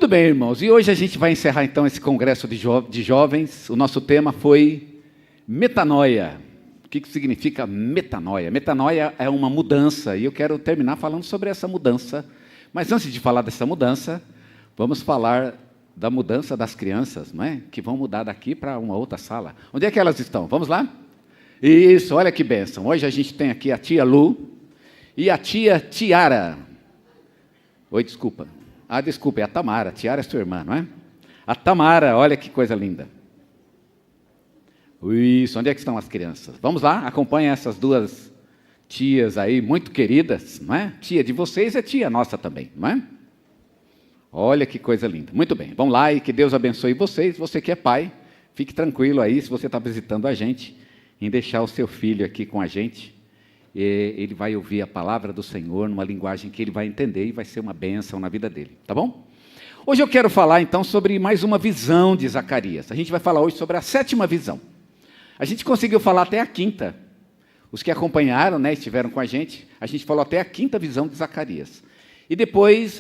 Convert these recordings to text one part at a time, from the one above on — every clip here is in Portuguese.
Muito bem, irmãos, e hoje a gente vai encerrar então esse congresso de jovens. O nosso tema foi metanoia. O que significa metanoia? Metanoia é uma mudança, e eu quero terminar falando sobre essa mudança. Mas antes de falar dessa mudança, vamos falar da mudança das crianças, não é? Que vão mudar daqui para uma outra sala. Onde é que elas estão? Vamos lá? Isso, olha que bênção. Hoje a gente tem aqui a tia Lu e a tia Tiara. Oi, desculpa. Desculpa, é a Tamara. A Tiara é sua irmã, não é? A Tamara, olha que coisa linda. Isso, onde é que estão as crianças? Vamos lá, acompanha essas duas tias aí, muito queridas, não é? Tia de vocês é tia nossa também, não é? Olha que coisa linda. Muito bem, vamos lá e que Deus abençoe vocês. Você que é pai, fique tranquilo aí, se você está visitando a gente, em deixar o seu filho aqui com a gente. Ele vai ouvir a palavra do Senhor numa linguagem que ele vai entender e vai ser uma bênção na vida dele, tá bom? Hoje eu quero falar então sobre mais uma visão de Zacarias. A gente vai falar hoje sobre a 7ª visão. A gente conseguiu falar até a 5ª. Os que acompanharam, né, estiveram com a gente falou até a 5ª visão de Zacarias. E depois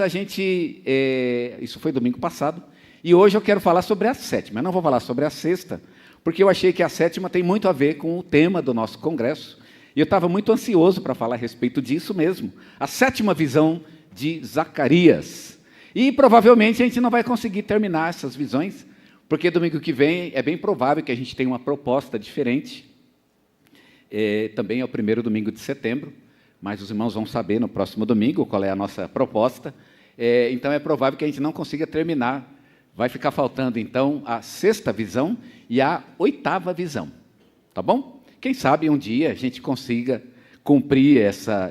isso foi domingo passado, e hoje eu quero falar sobre a 7ª. Eu não vou falar sobre a 6ª, porque eu achei que a 7ª tem muito a ver com o tema do nosso congresso, e eu estava muito ansioso para falar a respeito disso mesmo, a 7ª visão de Zacarias. E provavelmente a gente não vai conseguir terminar essas visões, porque domingo que vem é bem provável que a gente tenha uma proposta diferente. Também é o primeiro domingo de setembro, mas os irmãos vão saber no próximo domingo qual é a nossa proposta. Então é provável que a gente não consiga terminar. Vai ficar faltando então a 6ª visão e a 8ª visão, tá bom? Quem sabe um dia a gente consiga cumprir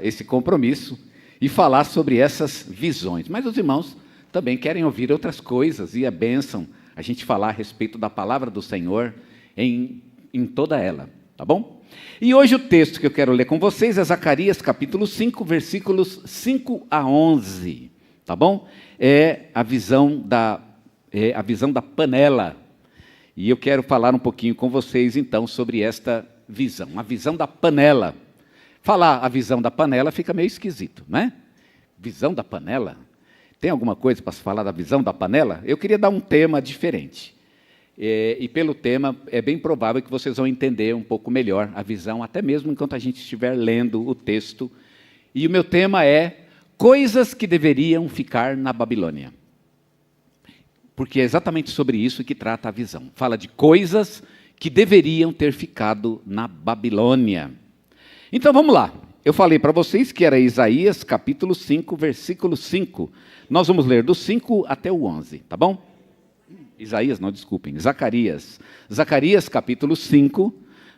esse compromisso e falar sobre essas visões. Mas os irmãos também querem ouvir outras coisas, e é bênção a gente falar a respeito da palavra do Senhor em toda ela, tá bom? E hoje o texto que eu quero ler com vocês é Zacarias capítulo 5, versículos 5 a 11, tá bom? É a visão da panela. E eu quero falar um pouquinho com vocês então sobre esta visão, a visão da panela. Falar a visão da panela fica meio esquisito, né? Visão da panela? Tem alguma coisa para se falar da visão da panela? Eu queria dar um tema diferente. E pelo tema, é bem provável que vocês vão entender um pouco melhor a visão, até mesmo enquanto a gente estiver lendo o texto. E o meu tema é coisas que deveriam ficar na Babilônia. Porque é exatamente sobre isso que trata a visão. Fala de coisas que deveriam ter ficado na Babilônia. Então vamos lá. Eu falei para vocês que era Isaías capítulo 5, versículo 5. Nós vamos ler do 5 até o 11, tá bom? Isaías, não, desculpem, Zacarias. Zacarias capítulo 5,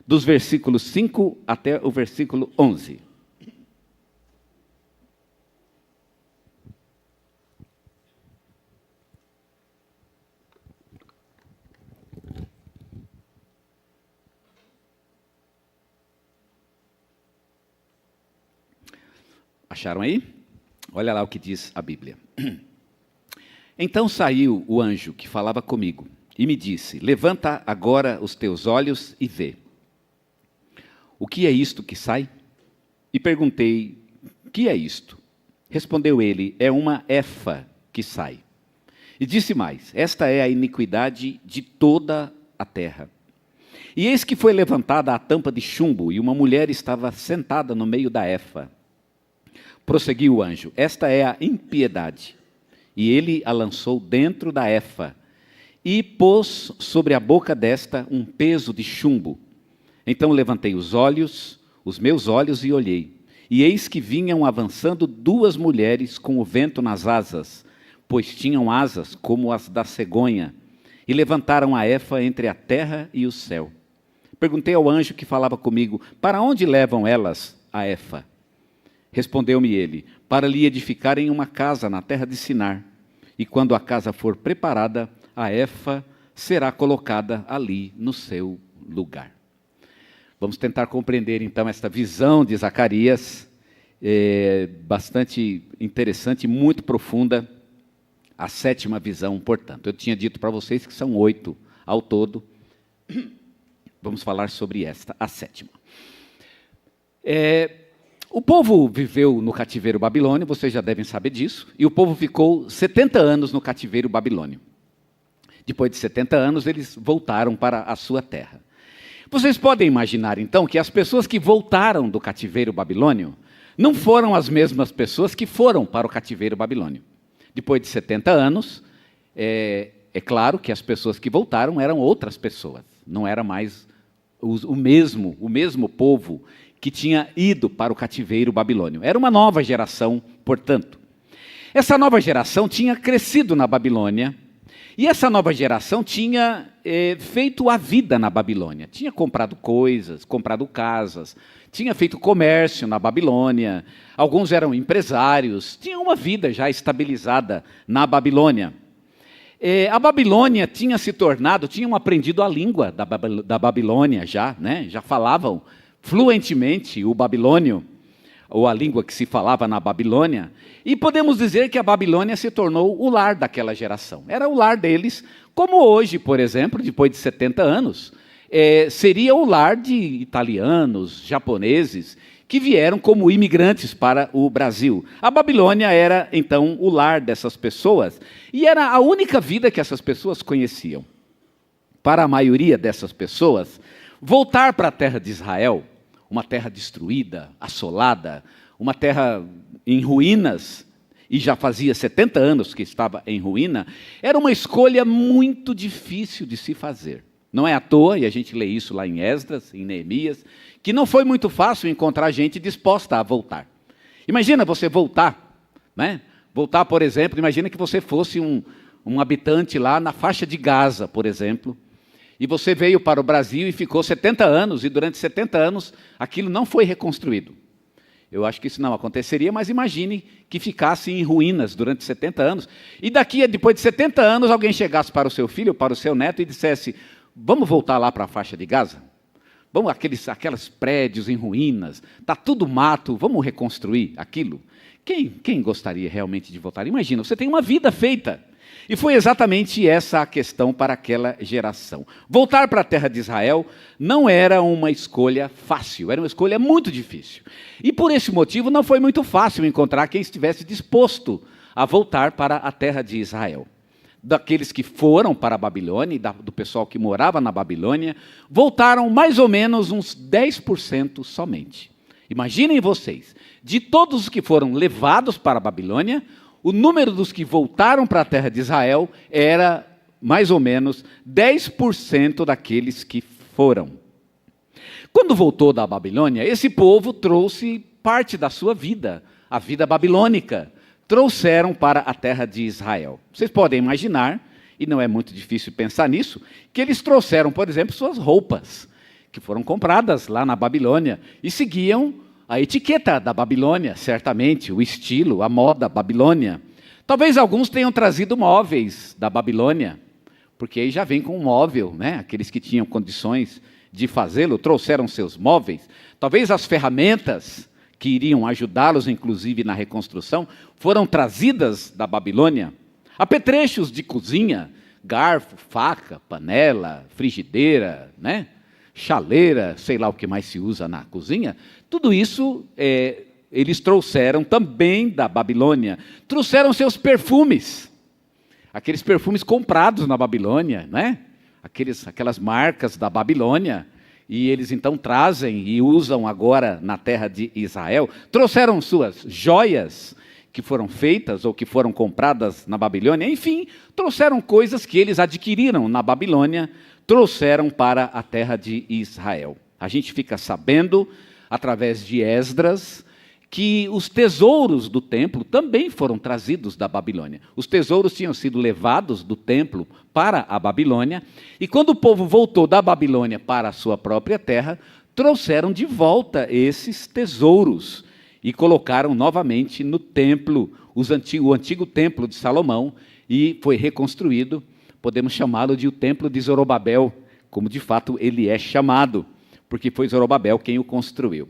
dos versículos 5 até o versículo 11. Acharam aí? Olha lá o que diz a Bíblia. Então saiu o anjo que falava comigo e me disse: levanta agora os teus olhos e vê. O que é isto que sai? E perguntei: o que é isto? Respondeu ele: é uma efa que sai. E disse mais: esta é a iniquidade de toda a terra. E eis que foi levantada a tampa de chumbo, e uma mulher estava sentada no meio da efa. Prosseguiu o anjo: esta é a impiedade. E ele a lançou dentro da efa, e pôs sobre a boca desta um peso de chumbo. Então levantei os meus olhos, e olhei. E eis que vinham avançando 2 mulheres com o vento nas asas, pois tinham asas como as da cegonha, e levantaram a efa entre a terra e o céu. Perguntei ao anjo que falava comigo: para onde levam elas a efa? Respondeu-me ele: para lhe edificarem uma casa na terra de Sinar. E quando a casa for preparada, a efa será colocada ali no seu lugar. Vamos tentar compreender então esta visão de Zacarias, bastante interessante, muito profunda, a 7ª visão, portanto. Eu tinha dito para vocês que são 8 ao todo. Vamos falar sobre esta, a 7ª. O povo viveu no cativeiro babilônio, vocês já devem saber disso, e o povo ficou 70 anos no cativeiro babilônio. Depois de 70 anos, eles voltaram para a sua terra. Vocês podem imaginar, então, que as pessoas que voltaram do cativeiro babilônio não foram as mesmas pessoas que foram para o cativeiro babilônio. Depois de 70 anos, é claro que as pessoas que voltaram eram outras pessoas, não era mais o mesmo povo que tinha ido para o cativeiro babilônio. Era uma nova geração, portanto. Essa nova geração tinha crescido na Babilônia, e essa nova geração tinha feito a vida na Babilônia. Tinha comprado coisas, comprado casas, tinha feito comércio na Babilônia, alguns eram empresários, tinham uma vida já estabilizada na Babilônia. A Babilônia tinham aprendido a língua da Babilônia já, né? Já falavam fluentemente o babilônio, ou a língua que se falava na Babilônia, e podemos dizer que a Babilônia se tornou o lar daquela geração. Era o lar deles, como hoje, por exemplo, depois de 70 anos, seria o lar de italianos, japoneses, que vieram como imigrantes para o Brasil. A Babilônia era, então, o lar dessas pessoas, e era a única vida que essas pessoas conheciam. Para a maioria dessas pessoas, voltar para a terra de Israel, uma terra destruída, assolada, uma terra em ruínas, e já fazia 70 anos que estava em ruína, era uma escolha muito difícil de se fazer. Não é à toa, e a gente lê isso lá em Esdras, em Neemias, que não foi muito fácil encontrar gente disposta a voltar. Imagina você voltar, né? Voltar, por exemplo, imagina que você fosse um habitante lá na faixa de Gaza, por exemplo, e você veio para o Brasil e ficou 70 anos, e durante 70 anos aquilo não foi reconstruído. Eu acho que isso não aconteceria, mas imagine que ficasse em ruínas durante 70 anos, e depois de 70 anos, alguém chegasse para o seu filho, para o seu neto, e dissesse: vamos voltar lá para a faixa de Gaza? Vamos aqueles prédios em ruínas, está tudo mato, vamos reconstruir aquilo? Quem gostaria realmente de voltar? Imagina, você tem uma vida feita. E foi exatamente essa a questão para aquela geração. Voltar para a terra de Israel não era uma escolha fácil, era uma escolha muito difícil. E por esse motivo não foi muito fácil encontrar quem estivesse disposto a voltar para a terra de Israel. Daqueles que foram para a Babilônia, e do pessoal que morava na Babilônia, voltaram mais ou menos uns 10% somente. Imaginem vocês, de todos os que foram levados para a Babilônia, o número dos que voltaram para a terra de Israel era mais ou menos 10% daqueles que foram. Quando voltou da Babilônia, esse povo trouxe parte da sua vida, a vida babilônica, trouxeram para a terra de Israel. Vocês podem imaginar, e não é muito difícil pensar nisso, que eles trouxeram, por exemplo, suas roupas, que foram compradas lá na Babilônia, e seguiam a etiqueta da Babilônia, certamente, o estilo, a moda babilônia. Talvez alguns tenham trazido móveis da Babilônia, porque aí já vem com um móvel, né? Aqueles que tinham condições de fazê-lo, trouxeram seus móveis. Talvez as ferramentas que iriam ajudá-los, inclusive, na reconstrução, foram trazidas da Babilônia. Apetrechos de cozinha, garfo, faca, panela, frigideira, né? Chaleira, sei lá o que mais se usa na cozinha, tudo isso eles trouxeram também da Babilônia. Trouxeram seus perfumes, aqueles perfumes comprados na Babilônia, né? Aquelas marcas da Babilônia, e eles então trazem e usam agora na terra de Israel. Trouxeram suas joias, que foram feitas ou que foram compradas na Babilônia, enfim, trouxeram coisas que eles adquiriram na Babilônia, trouxeram para a terra de Israel. A gente fica sabendo, através de Esdras, que os tesouros do templo também foram trazidos da Babilônia. Os tesouros tinham sido levados do templo para a Babilônia, e quando o povo voltou da Babilônia para a sua própria terra, trouxeram de volta esses tesouros e colocaram novamente no templo, o antigo templo de Salomão, e foi reconstruído. Podemos chamá-lo de o templo de Zorobabel, como de fato ele é chamado, porque foi Zorobabel quem o construiu.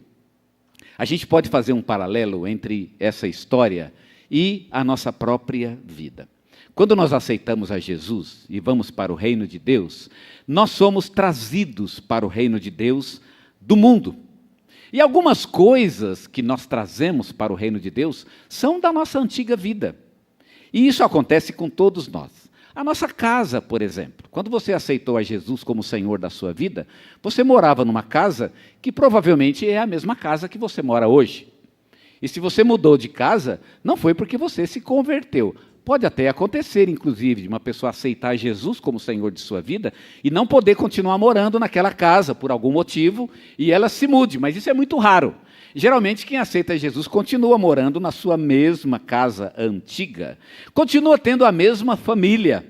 A gente pode fazer um paralelo entre essa história e a nossa própria vida. Quando nós aceitamos a Jesus e vamos para o reino de Deus, nós somos trazidos para o reino de Deus do mundo. E algumas coisas que nós trazemos para o reino de Deus são da nossa antiga vida. E isso acontece com todos nós. A nossa casa, por exemplo. Quando você aceitou a Jesus como Senhor da sua vida, você morava numa casa que provavelmente é a mesma casa que você mora hoje. E se você mudou de casa, não foi porque você se converteu. Pode até acontecer, inclusive, de uma pessoa aceitar Jesus como Senhor de sua vida e não poder continuar morando naquela casa por algum motivo e ela se mude, mas isso é muito raro. Geralmente, quem aceita Jesus continua morando na sua mesma casa antiga, continua tendo a mesma família,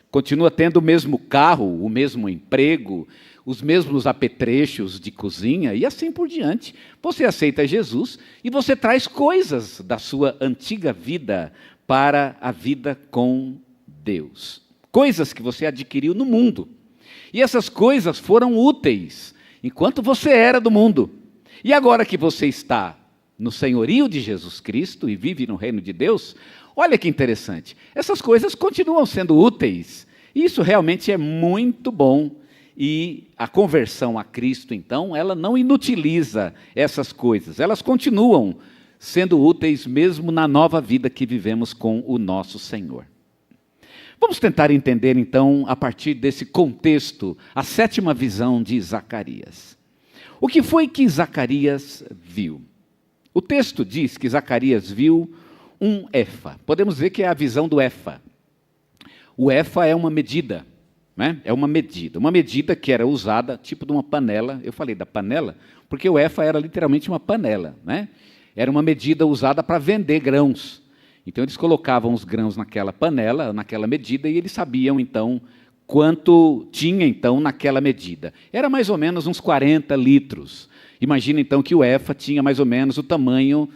continua tendo o mesmo carro, o mesmo emprego, os mesmos apetrechos de cozinha e assim por diante. Você aceita Jesus e você traz coisas da sua antiga vida para a vida com Deus. Coisas que você adquiriu no mundo. E essas coisas foram úteis enquanto você era do mundo. E agora que você está no senhorio de Jesus Cristo e vive no reino de Deus, olha que interessante. Essas coisas continuam sendo úteis. E isso realmente é muito bom. E a conversão a Cristo, então, ela não inutiliza essas coisas. Elas continuam sendo úteis mesmo na nova vida que vivemos com o nosso Senhor. Vamos tentar entender, então, a partir desse contexto, a 7ª visão de Zacarias. O que foi que Zacarias viu? O texto diz que Zacarias viu um efa. Podemos dizer que é a visão do efa. O efa é uma medida, né? É uma medida que era usada, tipo de uma panela. Eu falei da panela, porque o efa era literalmente uma panela, né? Era uma medida usada para vender grãos. Então, eles colocavam os grãos naquela panela, naquela medida, e eles sabiam, então, quanto tinha, então, naquela medida. Era mais ou menos uns 40 litros. Imagina, então, que o efa tinha mais ou menos o tamanho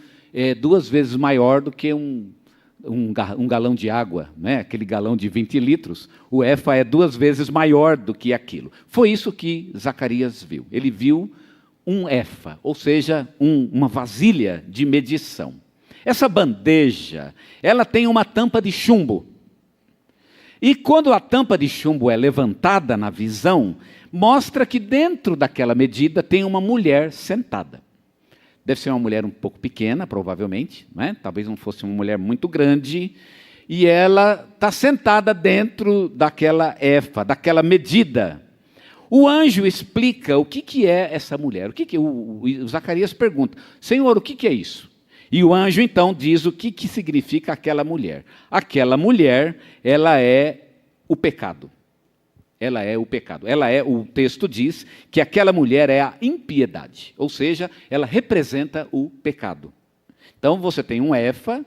2 vezes maior do que um galão de água, né? Aquele galão de 20 litros. O efa é 2 vezes maior do que aquilo. Foi isso que Zacarias viu. Ele viu um efa, ou seja, uma vasilha de medição. Essa bandeja, ela tem uma tampa de chumbo. E quando a tampa de chumbo é levantada na visão, mostra que dentro daquela medida tem uma mulher sentada. Deve ser uma mulher um pouco pequena, provavelmente, né? Talvez não fosse uma mulher muito grande, e ela está sentada dentro daquela efa, daquela medida. O anjo explica o que é essa mulher. O Zacarias pergunta: Senhor, o que é isso? E o anjo então diz o que significa aquela mulher. Aquela mulher, ela é o pecado. Ela é o pecado. O texto diz que aquela mulher é a impiedade, ou seja, ela representa o pecado. Então você tem um efa,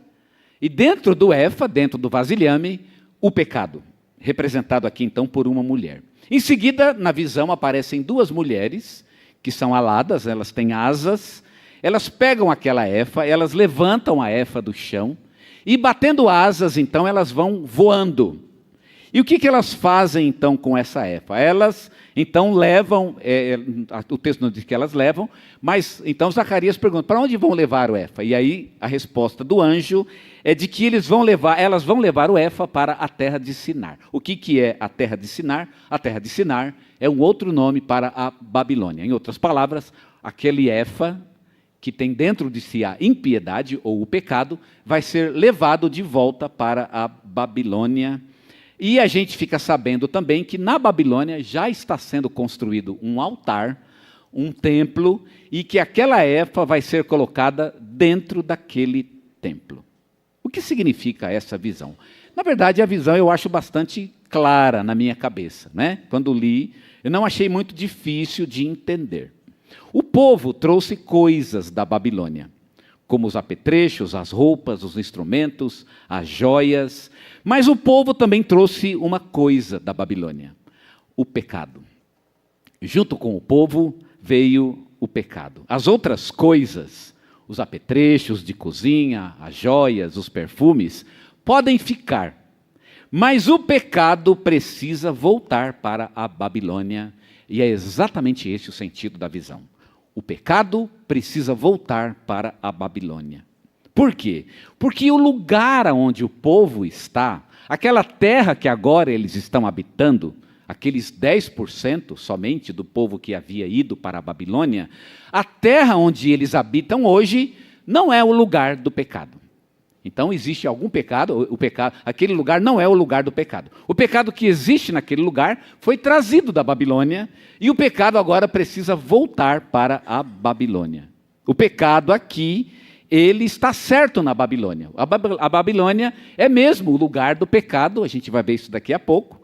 e dentro do efa, dentro do vasilhame, o pecado, representado aqui então por uma mulher. Em seguida, na visão, aparecem 2 mulheres, que são aladas, elas têm asas, elas pegam aquela efa, elas levantam a efa do chão, e batendo asas, então, elas vão voando. E o que elas fazem, então, com essa efa? Elas, então, levam, o texto não diz que elas levam, mas, então, Zacarias pergunta: para onde vão levar o efa? E aí, a resposta do anjo é de que elas vão levar o efa para a terra de Sinar. O que é a terra de Sinar? A terra de Sinar é um outro nome para a Babilônia. Em outras palavras, aquele efa que tem dentro de si a impiedade ou o pecado, vai ser levado de volta para a Babilônia. E a gente fica sabendo também que na Babilônia já está sendo construído um altar, um templo, e que aquela efa vai ser colocada dentro daquele templo. O que significa essa visão? Na verdade, a visão eu acho bastante clara na minha cabeça, né? Quando li, eu não achei muito difícil de entender. O povo trouxe coisas da Babilônia, como os apetrechos, as roupas, os instrumentos, as joias, mas o povo também trouxe uma coisa da Babilônia: o pecado. Junto com o povo veio o pecado. As outras coisas, os apetrechos de cozinha, as joias, os perfumes, podem ficar, mas o pecado precisa voltar para a Babilônia, e é exatamente esse o sentido da visão. O pecado precisa voltar para a Babilônia. Por quê? Porque o lugar onde o povo está, aquela terra que agora eles estão habitando, aqueles 10% somente do povo que havia ido para a Babilônia, a terra onde eles habitam hoje não é o lugar do pecado. Então existe algum pecado, aquele lugar não é o lugar do pecado. O pecado que existe naquele lugar foi trazido da Babilônia e o pecado agora precisa voltar para a Babilônia. O pecado aqui, ele está certo na Babilônia. A Babilônia é mesmo o lugar do pecado, a gente vai ver isso daqui a pouco.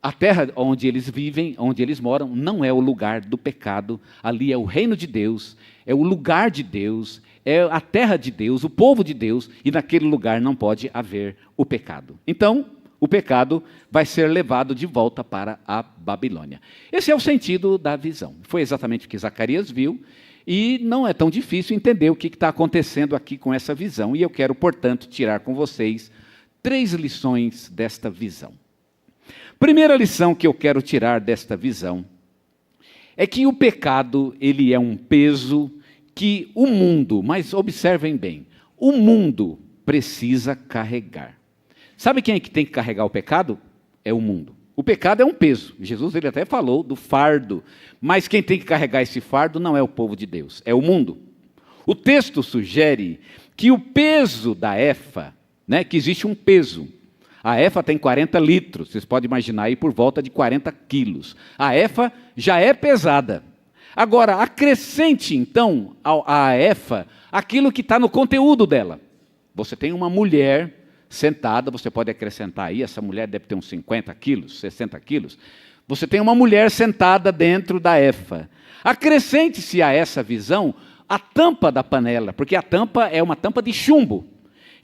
A terra onde eles vivem, onde eles moram, não é o lugar do pecado. Ali é o reino de Deus, é o lugar de Deus, é a terra de Deus, o povo de Deus, e naquele lugar não pode haver o pecado. Então, o pecado vai ser levado de volta para a Babilônia. Esse é o sentido da visão. Foi exatamente o que Zacarias viu, e não é tão difícil entender o que está acontecendo aqui com essa visão. E eu quero, portanto, tirar com vocês 3 lições desta visão. Primeira lição que eu quero tirar desta visão é que o pecado, ele é um peso que o mundo, mas observem bem, o mundo precisa carregar. Sabe quem é que tem que carregar o pecado? É o mundo. O pecado é um peso. Jesus ele até falou do fardo, mas quem tem que carregar esse fardo não é o povo de Deus, é o mundo. O texto sugere que o peso da efa, que existe um peso. A efa tem 40 litros, vocês podem imaginar aí por volta de 40 quilos. A efa já é pesada. Agora, acrescente então à efa aquilo que está no conteúdo dela. Você tem uma mulher sentada, você pode acrescentar aí, essa mulher deve ter uns 50 quilos, 60 quilos. Você tem uma mulher sentada dentro da efa. Acrescente-se a essa visão a tampa da panela, porque a tampa é uma tampa de chumbo.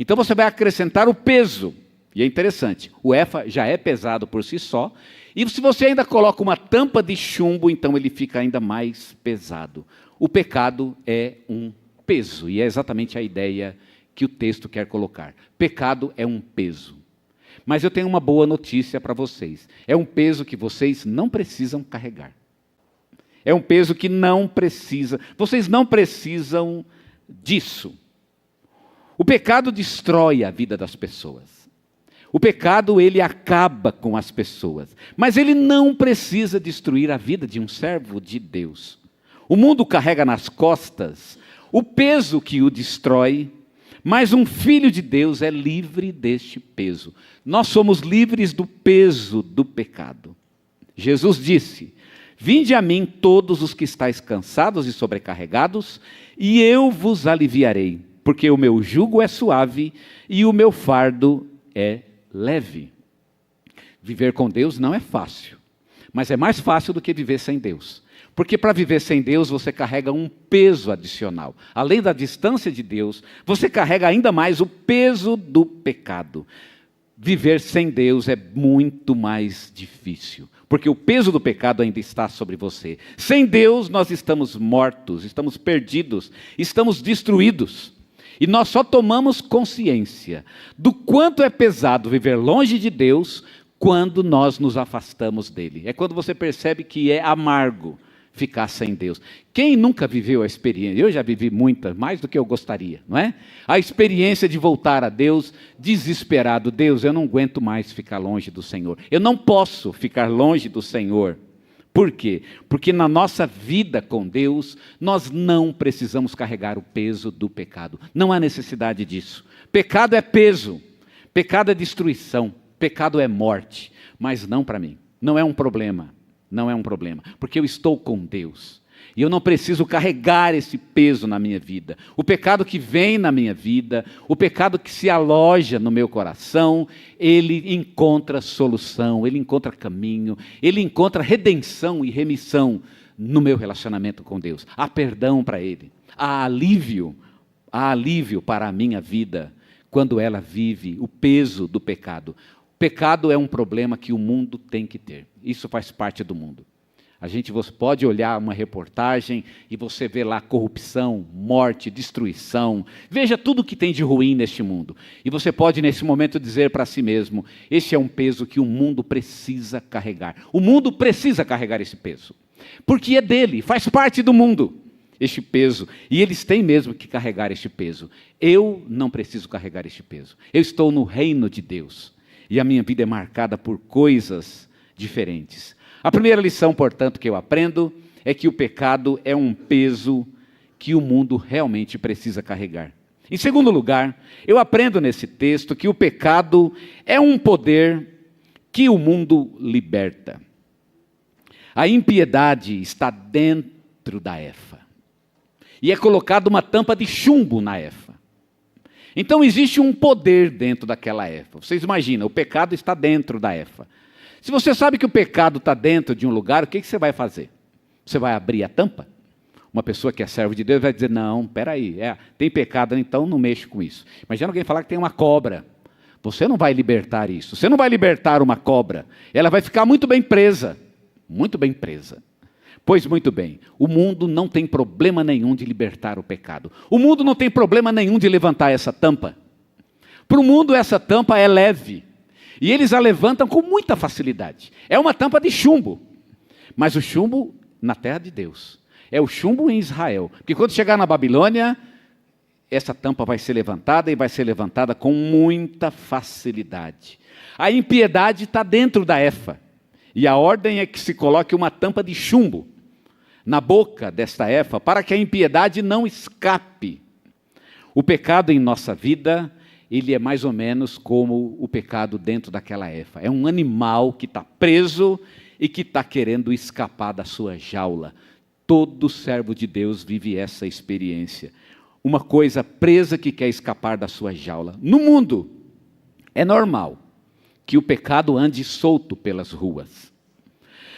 Então você vai acrescentar o peso. E é interessante, o efa já é pesado por si só, e se você ainda coloca uma tampa de chumbo, então ele fica ainda mais pesado. O pecado é um peso, e é exatamente a ideia que o texto quer colocar. Pecado é um peso. Mas eu tenho uma boa notícia para vocês. É um peso que vocês não precisam carregar. É um peso que vocês não precisam disso. O pecado destrói a vida das pessoas. O pecado, ele acaba com as pessoas, mas ele não precisa destruir a vida de um servo de Deus. O mundo carrega nas costas o peso que o destrói, mas um filho de Deus é livre deste peso. Nós somos livres do peso do pecado. Jesus disse: "Vinde a mim todos os que estáis cansados e sobrecarregados, e eu vos aliviarei, porque o meu jugo é suave e o meu fardo é leve." Viver com Deus não é fácil, mas é mais fácil do que viver sem Deus. Porque para viver sem Deus, você carrega um peso adicional. Além da distância de Deus, você carrega ainda mais o peso do pecado. Viver sem Deus é muito mais difícil, porque o peso do pecado ainda está sobre você. Sem Deus, nós estamos mortos, estamos perdidos, estamos destruídos. E nós só tomamos consciência do quanto é pesado viver longe de Deus quando nós nos afastamos dele. É quando você percebe que é amargo ficar sem Deus. Quem nunca viveu a experiência? Eu já vivi muitas, mais do que eu gostaria, não é? A experiência de voltar a Deus desesperado. Deus, eu não aguento mais ficar longe do Senhor. Eu não posso ficar longe do Senhor. Por quê? Porque na nossa vida com Deus, nós não precisamos carregar o peso do pecado. Não há necessidade disso. Pecado é peso, pecado é destruição, pecado é morte, mas não para mim. Não é um problema, não é um problema, porque eu estou com Deus. E eu não preciso carregar esse peso na minha vida. O pecado que vem na minha vida, o pecado que se aloja no meu coração, ele encontra solução, ele encontra caminho, ele encontra redenção e remissão no meu relacionamento com Deus. Há perdão para ele, há alívio para a minha vida quando ela vive o peso do pecado. O pecado é um problema que o mundo tem que ter. Isso faz parte do mundo. Você pode olhar uma reportagem e você vê lá corrupção, morte, destruição. Veja tudo que tem de ruim neste mundo. E você pode, nesse momento, dizer para si mesmo: esse é um peso que o mundo precisa carregar. O mundo precisa carregar esse peso. Porque é dele, faz parte do mundo, este peso. E eles têm mesmo que carregar este peso. Eu não preciso carregar este peso. Eu estou no reino de Deus. E a minha vida é marcada por coisas diferentes. A primeira lição, portanto, que eu aprendo é que o pecado é um peso que o mundo realmente precisa carregar. Em segundo lugar, eu aprendo nesse texto que o pecado é um poder que o mundo liberta. A impiedade está dentro da efa. E é colocada uma tampa de chumbo na efa. Então existe um poder dentro daquela efa. Vocês imaginam, o pecado está dentro da efa. Se você sabe que o pecado está dentro de um lugar, o que você vai fazer? Você vai abrir a tampa? Uma pessoa que é servo de Deus vai dizer, não, peraí, tem pecado, então não mexe com isso. Imagina alguém falar que tem uma cobra. Você não vai libertar isso. Você não vai libertar uma cobra. Ela vai ficar muito bem presa. Muito bem presa. Pois muito bem, o mundo não tem problema nenhum de libertar o pecado. O mundo não tem problema nenhum de levantar essa tampa. Para o mundo essa tampa é leve. E eles a levantam com muita facilidade. É uma tampa de chumbo. Mas o chumbo na terra de Deus. É o chumbo em Israel. Porque quando chegar na Babilônia, essa tampa vai ser levantada e vai ser levantada com muita facilidade. A impiedade está dentro da efa. E a ordem é que se coloque uma tampa de chumbo na boca desta efa para que a impiedade não escape. O pecado em nossa vida, ele é mais ou menos como o pecado dentro daquela efa. É um animal que está preso e que está querendo escapar da sua jaula. Todo servo de Deus vive essa experiência. Uma coisa presa que quer escapar da sua jaula. No mundo, é normal que o pecado ande solto pelas ruas.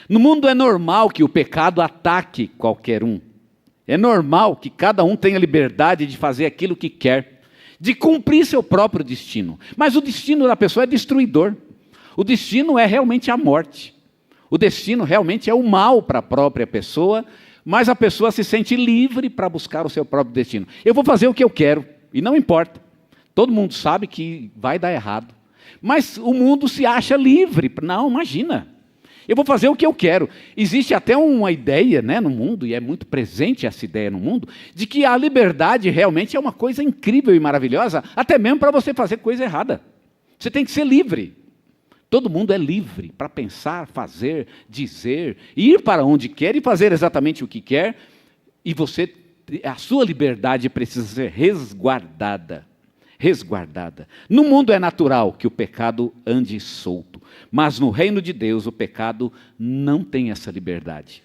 No mundo é normal que o pecado ataque qualquer um. É normal que cada um tenha liberdade de fazer aquilo que quer, de cumprir seu próprio destino. Mas o destino da pessoa é destruidor. O destino é realmente a morte. O destino realmente é o mal para a própria pessoa, mas a pessoa se sente livre para buscar o seu próprio destino. Eu vou fazer o que eu quero, e não importa. Todo mundo sabe que vai dar errado. Mas o mundo se acha livre. Não, imagina. Eu vou fazer o que eu quero. Existe até uma ideia, né, no mundo, e é muito presente essa ideia no mundo, de que a liberdade realmente é uma coisa incrível e maravilhosa, até mesmo para você fazer coisa errada. Você tem que ser livre. Todo mundo é livre para pensar, fazer, dizer, ir para onde quer e fazer exatamente o que quer, e a sua liberdade precisa ser resguardada. Resguardada. No mundo é natural que o pecado ande solto, mas no reino de Deus o pecado não tem essa liberdade.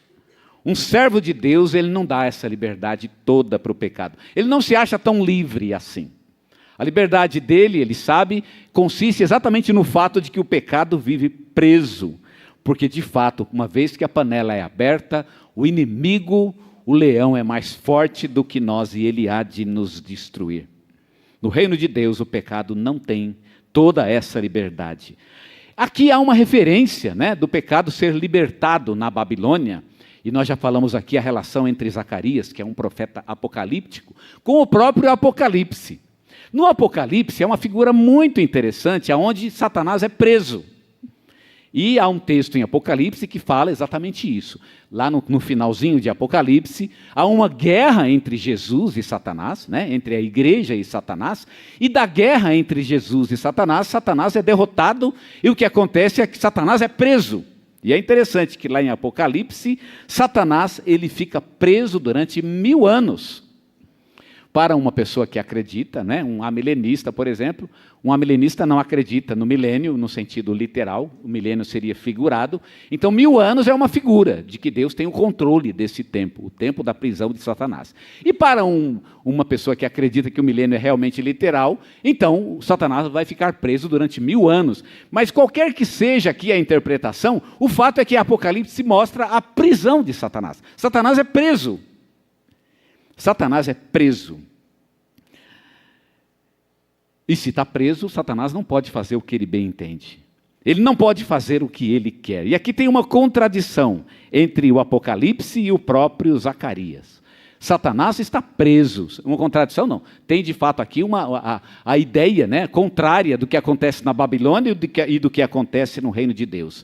Um servo de Deus, ele não dá essa liberdade toda para o pecado. Ele não se acha tão livre assim. A liberdade dele, ele sabe, consiste exatamente no fato de que o pecado vive preso. Porque, de fato, uma vez que a panela é aberta, o inimigo, o leão, é mais forte do que nós e ele há de nos destruir. No reino de Deus, o pecado não tem toda essa liberdade. Aqui há uma referência, né, do pecado ser libertado na Babilônia. E nós já falamos aqui a relação entre Zacarias, que é um profeta apocalíptico, com o próprio Apocalipse. No Apocalipse é uma figura muito interessante, onde Satanás é preso. E há um texto em Apocalipse que fala exatamente isso. Lá no finalzinho de Apocalipse, há uma guerra entre Jesus e Satanás, né? Entre a igreja e Satanás. E da guerra entre Jesus e Satanás, Satanás é derrotado e o que acontece é que Satanás é preso. E é interessante que lá em Apocalipse, Satanás ele fica preso durante 1000 anos. Para uma pessoa que acredita, né, um amilenista, por exemplo, um amilenista não acredita no milênio, no sentido literal, o milênio seria figurado. Então, 1000 anos é uma figura de que Deus tem o controle desse tempo, o tempo da prisão de Satanás. E para uma pessoa que acredita que o milênio é realmente literal, então Satanás vai ficar preso durante 1000 anos. Mas qualquer que seja aqui a interpretação, o fato é que Apocalipse mostra a prisão de Satanás. Satanás é preso. Satanás é preso. E se está preso, Satanás não pode fazer o que ele bem entende. Ele não pode fazer o que ele quer. E aqui tem uma contradição entre o Apocalipse e o próprio Zacarias. Satanás está preso. Uma contradição não. Tem de fato aqui a ideia, né, contrária do que acontece na Babilônia e do que acontece no reino de Deus.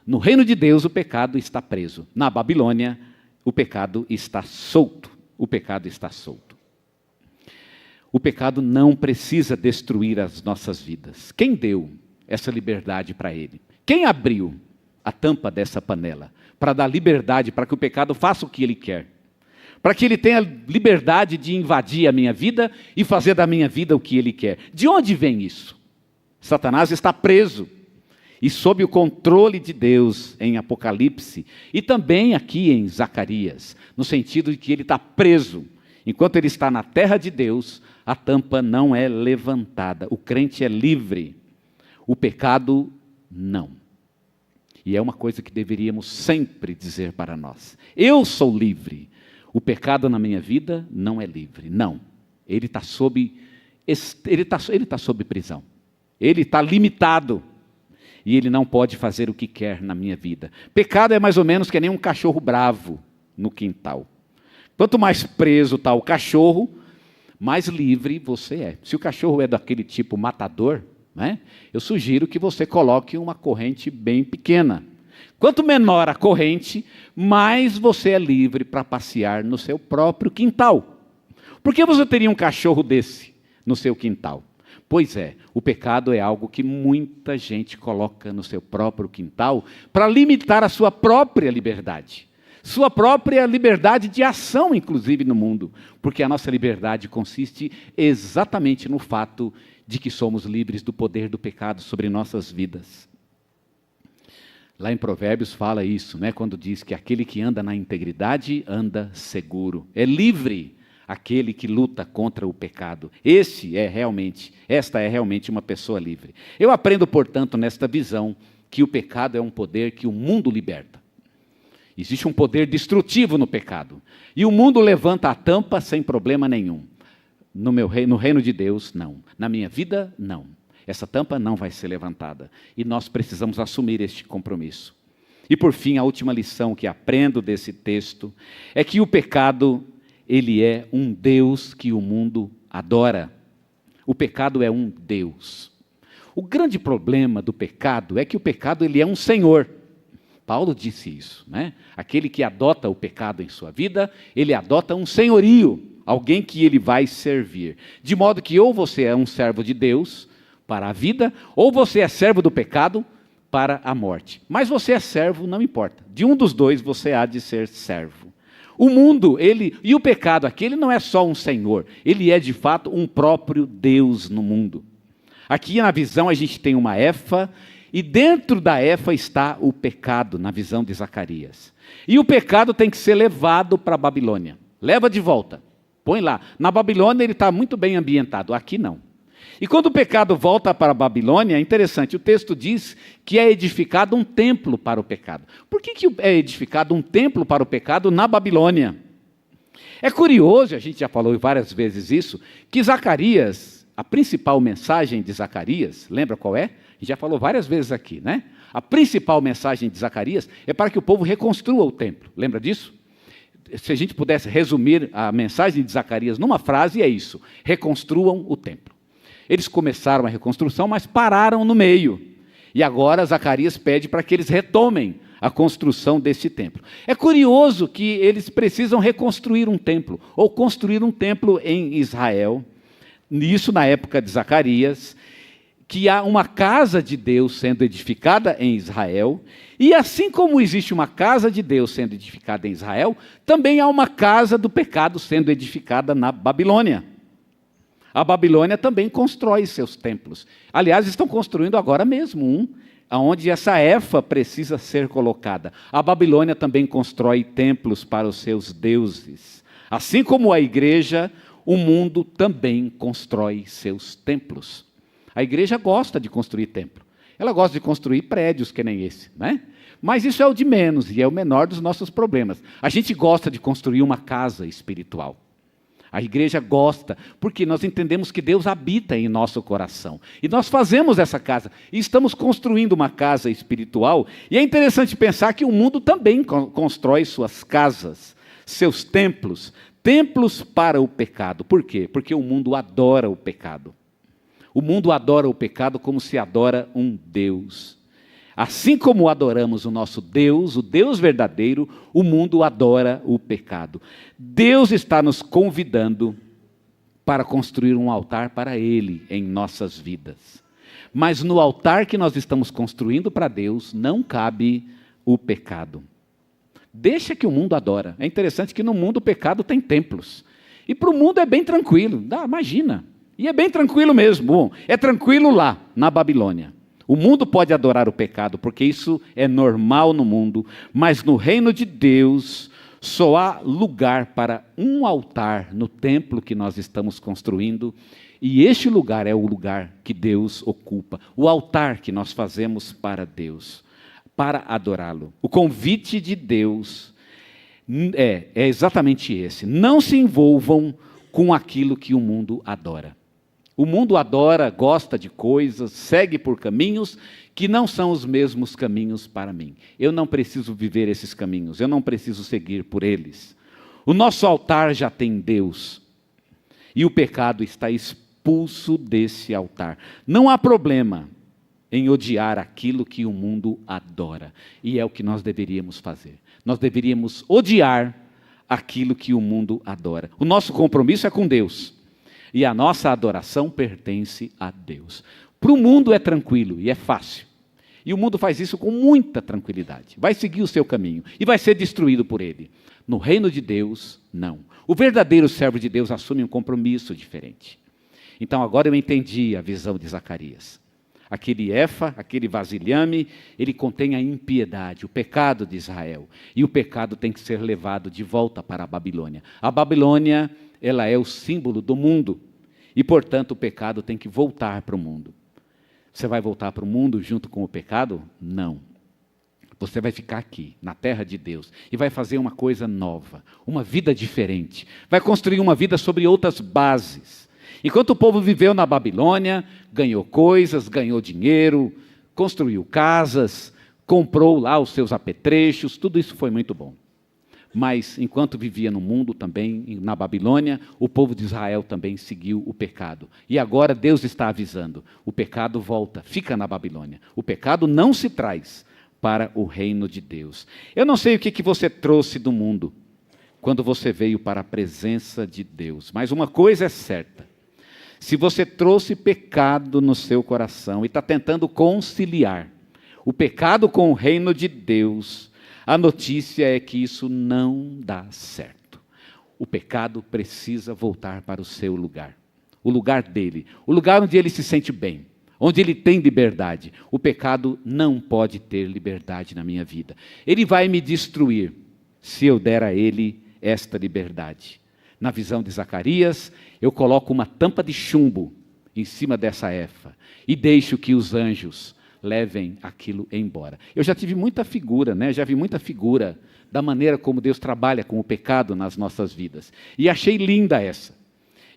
No reino de Deus o pecado está preso. Na Babilônia o pecado está solto. O pecado está solto. O pecado não precisa destruir as nossas vidas. Quem deu essa liberdade para ele? Quem abriu? a tampa dessa panela, para dar liberdade para que o pecado faça o que ele quer, para que ele tenha liberdade de invadir a minha vida e fazer da minha vida o que ele quer. De onde vem isso? Satanás está preso e sob o controle de Deus em Apocalipse e também aqui em Zacarias, no sentido de que ele está preso. Enquanto ele está na terra de Deus, a tampa não é levantada. O crente é livre, o pecado não. E é uma coisa que deveríamos sempre dizer para nós. Eu sou livre. O pecado na minha vida não é livre. Não. Ele está sob prisão. Ele está limitado. E ele não pode fazer o que quer na minha vida. Pecado é mais ou menos que nem um cachorro bravo no quintal. Quanto mais preso está o cachorro, mais livre você é. Se o cachorro é daquele tipo matador, né, eu sugiro que você coloque uma corrente bem pequena. Quanto menor a corrente, mais você é livre para passear no seu próprio quintal. Por que você teria um cachorro desse no seu quintal? Pois é, o pecado é algo que muita gente coloca no seu próprio quintal para limitar a sua própria liberdade. Sua própria liberdade de ação, inclusive, no mundo. Porque a nossa liberdade consiste exatamente no fato de que somos livres do poder do pecado sobre nossas vidas. Lá em Provérbios fala isso, né? Quando diz que aquele que anda na integridade anda seguro. É livre aquele que luta contra o pecado. Esta é realmente uma pessoa livre. Eu aprendo, portanto, nesta visão, que o pecado é um poder que o mundo liberta. Existe um poder destrutivo no pecado. E o mundo levanta a tampa sem problema nenhum. No reino de Deus, não. Na minha vida, não. Essa tampa não vai ser levantada. E nós precisamos assumir este compromisso. E por fim, a última lição que aprendo desse texto é que o pecado, ele é um Deus que o mundo adora. O pecado é um Deus. O grande problema do pecado é que o pecado, ele é um senhor. Paulo disse isso, né? Aquele que adota o pecado em sua vida, ele adota um senhorio, alguém que ele vai servir. De modo que ou você é um servo de Deus para a vida, ou você é servo do pecado para a morte. Mas você é servo, não importa. De um dos dois você há de ser servo. O mundo, e o pecado aqui, ele não é só um senhor, ele é de fato um próprio Deus no mundo. Aqui na visão a gente tem uma efa, e dentro da efa está o pecado, na visão de Zacarias. E o pecado tem que ser levado para a Babilônia. Leva de volta, põe lá. Na Babilônia ele está muito bem ambientado, aqui não. E quando o pecado volta para a Babilônia, é interessante, o texto diz que é edificado um templo para o pecado. Por que é edificado um templo para o pecado na Babilônia? É curioso, a gente já falou várias vezes isso, que Zacarias, a principal mensagem de Zacarias, lembra qual é? A gente já falou várias vezes aqui, né? A principal mensagem de Zacarias é para que o povo reconstrua o templo. Lembra disso? Se a gente pudesse resumir a mensagem de Zacarias numa frase, é isso: reconstruam o templo. Eles começaram a reconstrução, mas pararam no meio. E agora Zacarias pede para que eles retomem a construção deste templo. É curioso que eles precisam reconstruir um templo, ou construir um templo em Israel. Nisso, na época de Zacarias, que há uma casa de Deus sendo edificada em Israel, e assim como existe uma casa de Deus sendo edificada em Israel, também há uma casa do pecado sendo edificada na Babilônia. A Babilônia também constrói seus templos. Aliás, estão construindo agora mesmo onde essa efa precisa ser colocada. A Babilônia também constrói templos para os seus deuses. Assim como a igreja, o mundo também constrói seus templos. A igreja gosta de construir templo. Ela gosta de construir prédios que nem esse, né? Mas isso é o de menos e é o menor dos nossos problemas. A gente gosta de construir uma casa espiritual. A igreja gosta, porque nós entendemos que Deus habita em nosso coração. E nós fazemos essa casa, e estamos construindo uma casa espiritual. E é interessante pensar que o mundo também constrói suas casas, seus templos, templos para o pecado. Por quê? Porque o mundo adora o pecado. O mundo adora o pecado como se adora um Deus. Assim como adoramos o nosso Deus, o Deus verdadeiro, o mundo adora o pecado. Deus está nos convidando para construir um altar para Ele em nossas vidas. Mas no altar que nós estamos construindo para Deus, não cabe o pecado. Deixa que o mundo adora. É interessante que no mundo o pecado tem templos. E para o mundo é bem tranquilo. Imagina. E é bem tranquilo mesmo. Bom, é tranquilo lá, na Babilônia. O mundo pode adorar o pecado, porque isso é normal no mundo. Mas no reino de Deus, só há lugar para um altar no templo que nós estamos construindo. E este lugar é o lugar que Deus ocupa. O altar que nós fazemos para Deus, para adorá-lo. O convite de Deus é exatamente esse. Não se envolvam com aquilo que o mundo adora. O mundo adora, gosta de coisas, segue por caminhos que não são os mesmos caminhos para mim. Eu não preciso viver esses caminhos, eu não preciso seguir por eles. O nosso altar já tem Deus, e o pecado está expulso desse altar. Não há problema em odiar aquilo que o mundo adora, e é o que nós deveríamos fazer. Nós deveríamos odiar aquilo que o mundo adora. O nosso compromisso é com Deus. E a nossa adoração pertence a Deus. Para o mundo é tranquilo e é fácil. E o mundo faz isso com muita tranquilidade. Vai seguir o seu caminho e vai ser destruído por ele. No reino de Deus, não. O verdadeiro servo de Deus assume um compromisso diferente. Então agora eu entendi a visão de Zacarias. Aquele efa, aquele vasilhame, ele contém a impiedade, o pecado de Israel. E o pecado tem que ser levado de volta para a Babilônia. A Babilônia, ela é o símbolo do mundo. E, portanto, o pecado tem que voltar para o mundo. Você vai voltar para o mundo junto com o pecado? Não. Você vai ficar aqui, na terra de Deus, e vai fazer uma coisa nova, uma vida diferente. Vai construir uma vida sobre outras bases. Enquanto o povo viveu na Babilônia, ganhou coisas, ganhou dinheiro, construiu casas, comprou lá os seus apetrechos, tudo isso foi muito bom. Mas enquanto vivia no mundo também, na Babilônia, o povo de Israel também seguiu o pecado. E agora Deus está avisando, o pecado volta, fica na Babilônia. O pecado não se traz para o reino de Deus. Eu não sei o que você trouxe do mundo, quando você veio para a presença de Deus. Mas uma coisa é certa. Se você trouxe pecado no seu coração e está tentando conciliar o pecado com o reino de Deus, a notícia é que isso não dá certo. O pecado precisa voltar para o seu lugar. O lugar dele. O lugar onde ele se sente bem. Onde ele tem liberdade. O pecado não pode ter liberdade na minha vida. Ele vai me destruir se eu der a ele esta liberdade. Na visão de Zacarias, eu coloco uma tampa de chumbo em cima dessa efa e deixo que os anjos levem aquilo embora. Eu já tive muita figura, já vi muita figura da maneira como Deus trabalha com o pecado nas nossas vidas. E achei linda essa.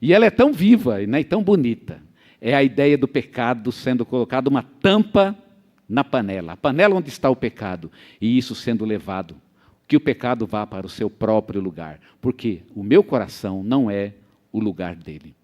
E ela é tão viva, e tão bonita. É a ideia do pecado sendo colocado uma tampa na panela. A panela onde está o pecado. E isso sendo levado. Que o pecado vá para o seu próprio lugar. Porque o meu coração não é o lugar dele.